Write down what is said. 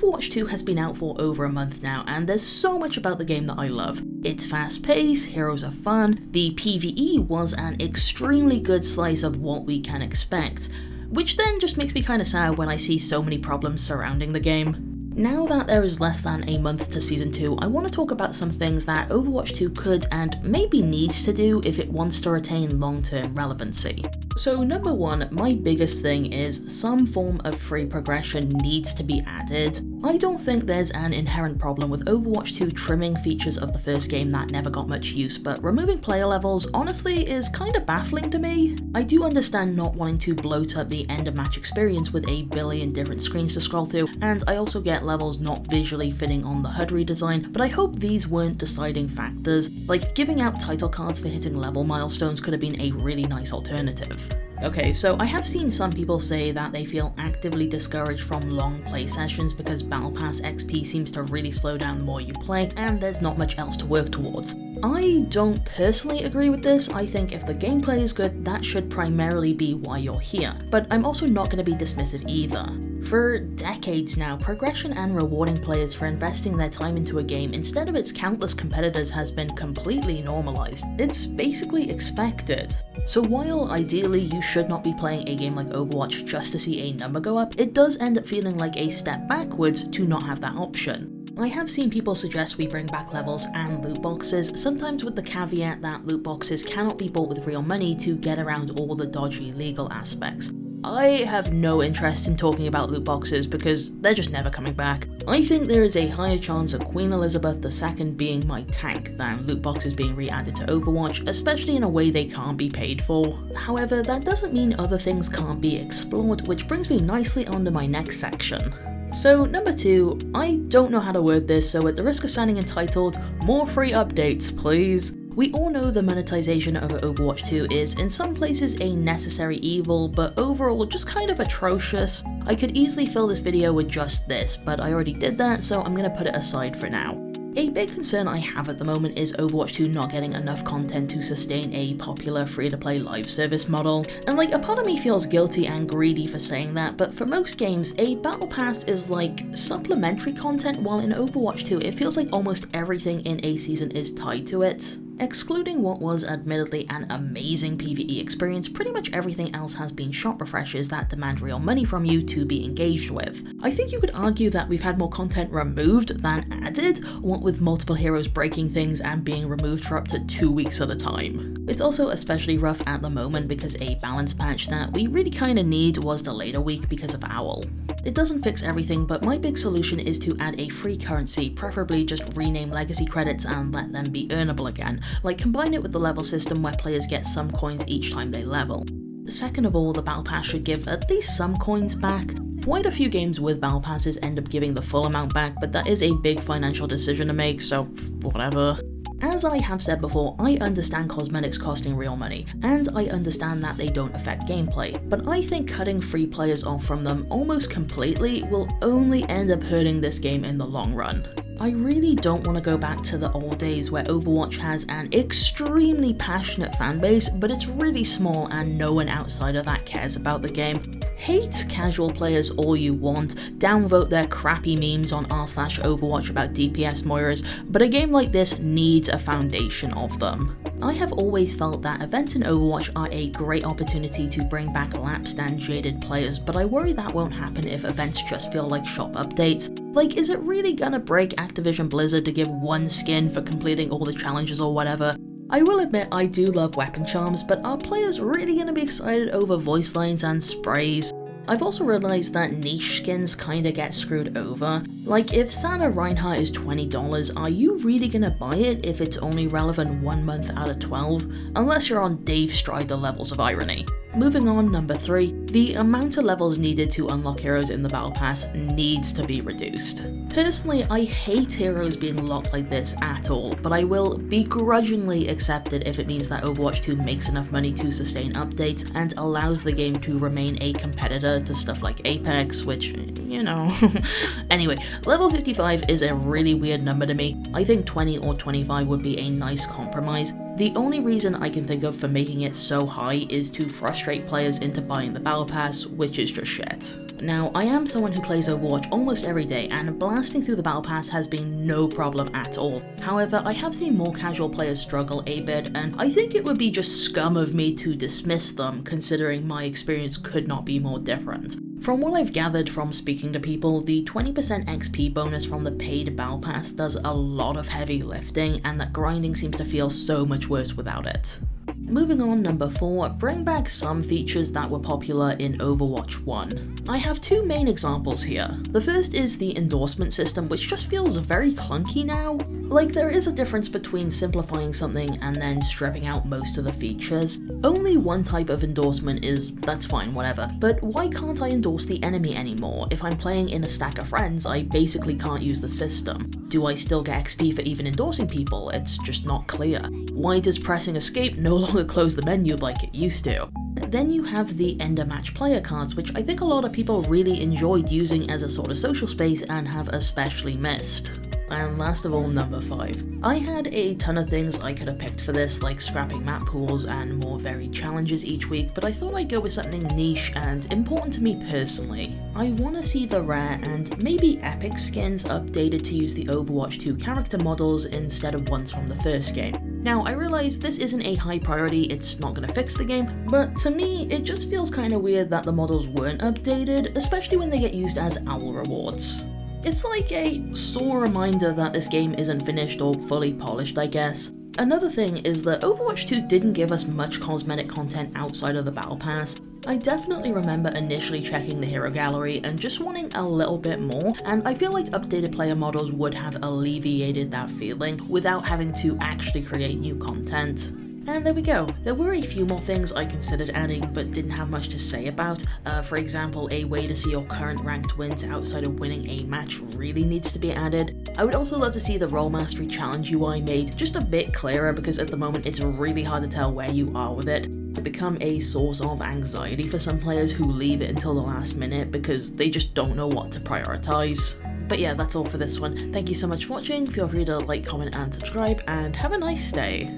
Overwatch 2 has been out for over a month now, and there's so much about the game that I love. It's fast-paced, heroes are fun, the PvE was an extremely good slice of what we can expect, which then just makes me kinda sad when I see so many problems surrounding the game. Now that there is less than a month to Season 2, I want to talk about some things that Overwatch 2 could and maybe needs to do if it wants to retain long-term relevancy. So number one, my biggest thing is some form of free progression needs to be added. I don't think there's an inherent problem with Overwatch 2 trimming features of the first game that never got much use, but removing player levels honestly is kinda baffling to me. I do understand not wanting to bloat up the end of match experience with a billion different screens to scroll through, and I also get levels not visually fitting on the HUD redesign, but I hope these weren't deciding factors. Like, giving out title cards for hitting level milestones could have been a really nice alternative. Okay, so I have seen some people say that they feel actively discouraged from long play sessions because Battle Pass XP seems to really slow down the more you play, and there's not much else to work towards. I don't personally agree with this. I think if the gameplay is good, that should primarily be why you're here, but I'm also not going to be dismissive either. For decades now, progression and rewarding players for investing their time into a game instead of its countless competitors has been completely normalized. It's basically expected. So while ideally you should not be playing a game like Overwatch just to see a number go up, it does end up feeling like a step backwards to not have that option. I have seen people suggest we bring back levels and loot boxes, sometimes with the caveat that loot boxes cannot be bought with real money to get around all the dodgy legal aspects. I have no interest in talking about loot boxes because they're just never coming back. I think there is a higher chance of Queen Elizabeth II being my tank than loot boxes being re-added to Overwatch, especially in a way they can't be paid for. However, that doesn't mean other things can't be explored, which brings me nicely onto my next section. So number two, I don't know how to word this, so at the risk of sounding entitled, more free updates please. We all know the monetization of Overwatch 2 is in some places a necessary evil, but overall just kind of atrocious. I could easily fill this video with just this, but I already did that, so I'm gonna put it aside for now. A big concern I have at the moment is Overwatch 2 not getting enough content to sustain a popular free-to-play live service model, and like a part of me feels guilty and greedy for saying that, but for most games, a battle pass is like supplementary content, while in Overwatch 2 it feels like almost everything in a season is tied to it. Excluding what was admittedly an amazing PvE experience, pretty much everything else has been shop refreshes that demand real money from you to be engaged with. I think you could argue that we've had more content removed than added, what with multiple heroes breaking things and being removed for up to 2 weeks at a time. It's also especially rough at the moment because a balance patch that we really kinda need was delayed a week because of Owl. It doesn't fix everything, but my big solution is to add a free currency, preferably just rename legacy credits and let them be earnable again. Like, combine it with the level system where players get some coins each time they level. Second of all, the Battle Pass should give at least some coins back. Quite a few games with Battle Passes end up giving the full amount back, but that is a big financial decision to make, so whatever. As I have said before, I understand cosmetics costing real money, and I understand that they don't affect gameplay, but I think cutting free players off from them almost completely will only end up hurting this game in the long run. I really don't want to go back to the old days where Overwatch has an extremely passionate fanbase, but it's really small and no one outside of that cares about the game. Hate casual players all you want, downvote their crappy memes on r/Overwatch about DPS Moiras, but a game like this needs a foundation of them. I have always felt that events in Overwatch are a great opportunity to bring back lapsed and jaded players, but I worry that won't happen if events just feel like shop updates. Like, is it really gonna break Activision Blizzard to give one skin for completing all the challenges or whatever? I will admit I do love weapon charms, but are players really gonna be excited over voice lines and sprays? I've also realised that niche skins kinda get screwed over. Like, if Sana Reinhardt is $20, are you really gonna buy it if it's only relevant 1 month out of 12? Unless you're on Dave Strider levels of irony. Moving on, number 3, the amount of levels needed to unlock heroes in the Battle Pass needs to be reduced. Personally, I hate heroes being locked like this at all, but I will begrudgingly accept it if it means that Overwatch 2 makes enough money to sustain updates and allows the game to remain a competitor to stuff like Apex, which, you know. Anyway, level 55 is a really weird number to me. I think 20 or 25 would be a nice compromise. The only reason I can think of for making it so high is to frustrate players into buying the Battle Pass, which is just shit. Now, I am someone who plays Overwatch almost every day, and blasting through the battle pass has been no problem at all. However, I have seen more casual players struggle a bit, and I think it would be just scum of me to dismiss them, considering my experience could not be more different. From what I've gathered from speaking to people, the 20% XP bonus from the paid battle pass does a lot of heavy lifting, and that grinding seems to feel so much worse without it. Moving on, number 4, bring back some features that were popular in Overwatch 1. I have two main examples here. The first is the endorsement system, which just feels very clunky now. Like, there is a difference between simplifying something and then stripping out most of the features. Only one type of endorsement that's fine, whatever, but why can't I endorse the enemy anymore? If I'm playing in a stack of friends, I basically can't use the system. Do I still get XP for even endorsing people? It's just not clear. Why does pressing escape no longer close the menu like it used to? Then you have the end of match player cards, which I think a lot of people really enjoyed using as a sort of social space and have especially missed. And last of all, number 5. I had a ton of things I could have picked for this, like scrapping map pools and more varied challenges each week, but I thought I'd go with something niche and important to me personally. I want to see the rare and maybe epic skins updated to use the Overwatch 2 character models instead of ones from the first game. Now, I realize this isn't a high priority, it's not going to fix the game, but to me, it just feels kind of weird that the models weren't updated, especially when they get used as owl rewards. It's like a sore reminder that this game isn't finished or fully polished, I guess. Another thing is that Overwatch 2 didn't give us much cosmetic content outside of the battle pass. I definitely remember initially checking the hero gallery and just wanting a little bit more, and I feel like updated player models would have alleviated that feeling without having to actually create new content. And there we go. There were a few more things I considered adding but didn't have much to say about. For example, a way to see your current ranked wins outside of winning a match really needs to be added. I would also love to see the Role Mastery Challenge UI made just a bit clearer, because at the moment it's really hard to tell where you are with it. It become a source of anxiety for some players who leave it until the last minute because they just don't know what to prioritize. But yeah, that's all for this one. Thank you so much for watching. Feel free to like, comment and subscribe, and have a nice day.